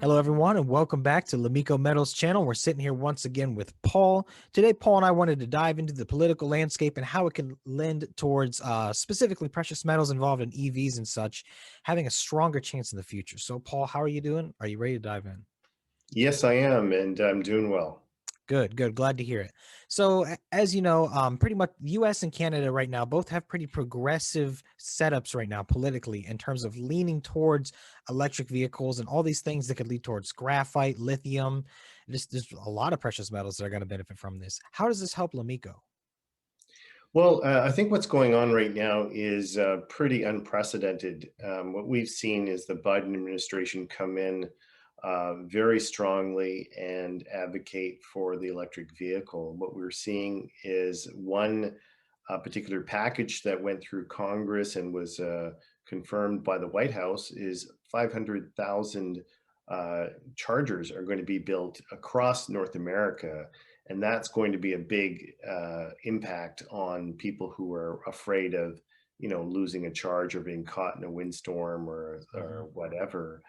Hello, everyone, and welcome back to Lomiko Metals channel. We're sitting here once again with Paul. Today, Paul and I wanted to dive into the political landscape and how it can lend towards specifically precious metals involved in EVs and such, having a stronger chance in the future. So, Paul, how are you doing? Are you ready to dive in? Yes, I am, and I'm doing well. Good, good. Glad to hear it. So, as you know, pretty much the US and Canada right now both have pretty progressive setups right now politically in terms of leaning towards electric vehicles and all these things that could lead towards graphite, lithium. There's a lot of precious metals that are going to benefit from this. How does this help Lamico? Well, I think what's going on right now is pretty unprecedented. What we've seen is the Biden administration come in very strongly and advocate for the electric vehicle. What we're seeing is one particular package that went through Congress and was confirmed by the White House is 500,000 chargers are going to be built across North America, and that's going to be a big impact on people who are afraid of losing a charge or being caught in a windstorm or whatever.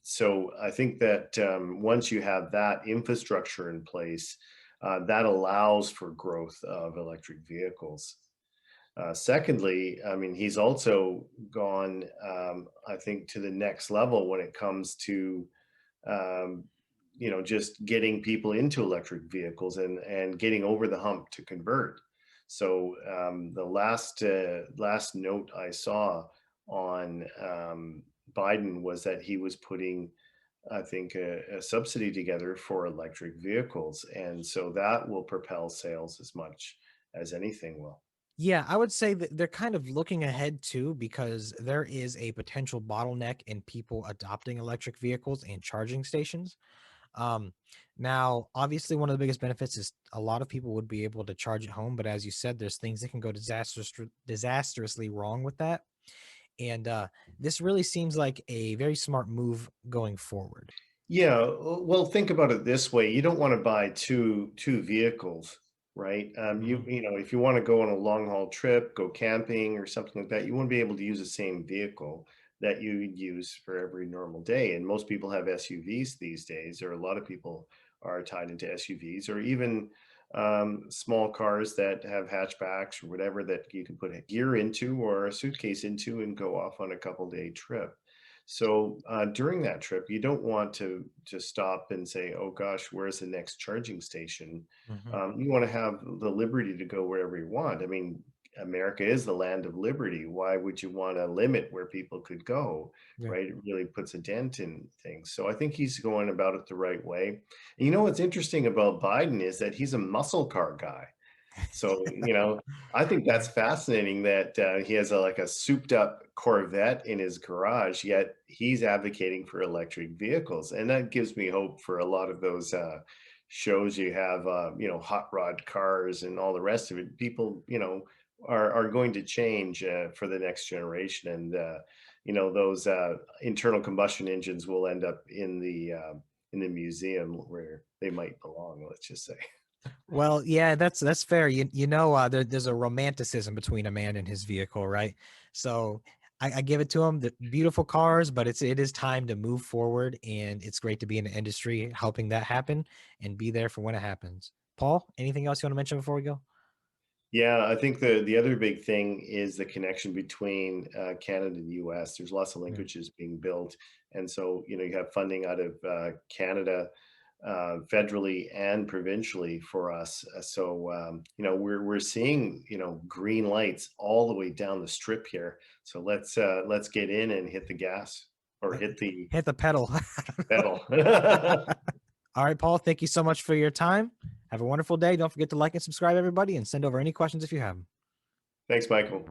So I think that once you have that infrastructure in place, that allows for growth of electric vehicles. Secondly, I mean, he's also gone, I think, to the next level when it comes to, um, just getting people into electric vehicles and getting over the hump to convert. So the last note I saw on Biden was that he was putting, I think, a subsidy together for electric vehicles, and so that will propel sales as much as anything will. Yeah, I would say that they're kind of looking ahead too, because there is a potential bottleneck in people adopting electric vehicles and charging stations. Um, Now, obviously, one of the biggest benefits is a lot of people would be able to charge at home, but as you said, there's things that can go disastrously wrong with that. And this really seems like a very smart move going forward. Yeah, well, think about it this way: you don't want to buy two vehicles, right? Mhm. If you want to go on a long haul trip, go camping or something like that, you won't be able to use the same vehicle that you would use for every normal day. And most people have SUVs these days, or a lot of people are tied into SUVs, or even small cars that have hatchbacks or whatever that you can put a gear into or a suitcase into and go off on a couple-day trip. So during that trip, you don't want to stop and say, "Oh gosh, where's the next charging station?" Mhm. You want to have the liberty to go wherever you want. I mean, America is the land of liberty. Why would you want to limit where people could go? Yeah. Right? It really puts a dent in things. So I think he's going about it the right way. And you know what's interesting about Biden is that he's a muscle car guy. So, I think that's fascinating that he has like a souped up Corvette in his garage, yet he's advocating for electric vehicles. And that gives me hope for a lot of those shows you have, hot rod cars and all the rest of it. People, are going to change for the next generation. And, those internal combustion engines will end up in the museum where they might belong, let's just say. Well, yeah, that's fair. There's a romanticism between a man and his vehicle, right? So I give it to him. The beautiful cars, but it is time to move forward, and it's great to be in the industry helping that happen and be there for when it happens. Paul, anything else you want to mention before we go? Yeah, I think the other big thing is the connection between Canada and the US. There's lots of Yeah. linkages being built, and so you have funding out of Canada, federally and provincially for us. So we're seeing green lights all the way down the strip here. So let's get in and hit the gas or Uh, hit the Hit the pedal. pedal. All right, Paul, thank you so much for your time. Have a wonderful day. Don't forget to like and subscribe, everybody, and send over any questions if you have them. Thanks, Michael.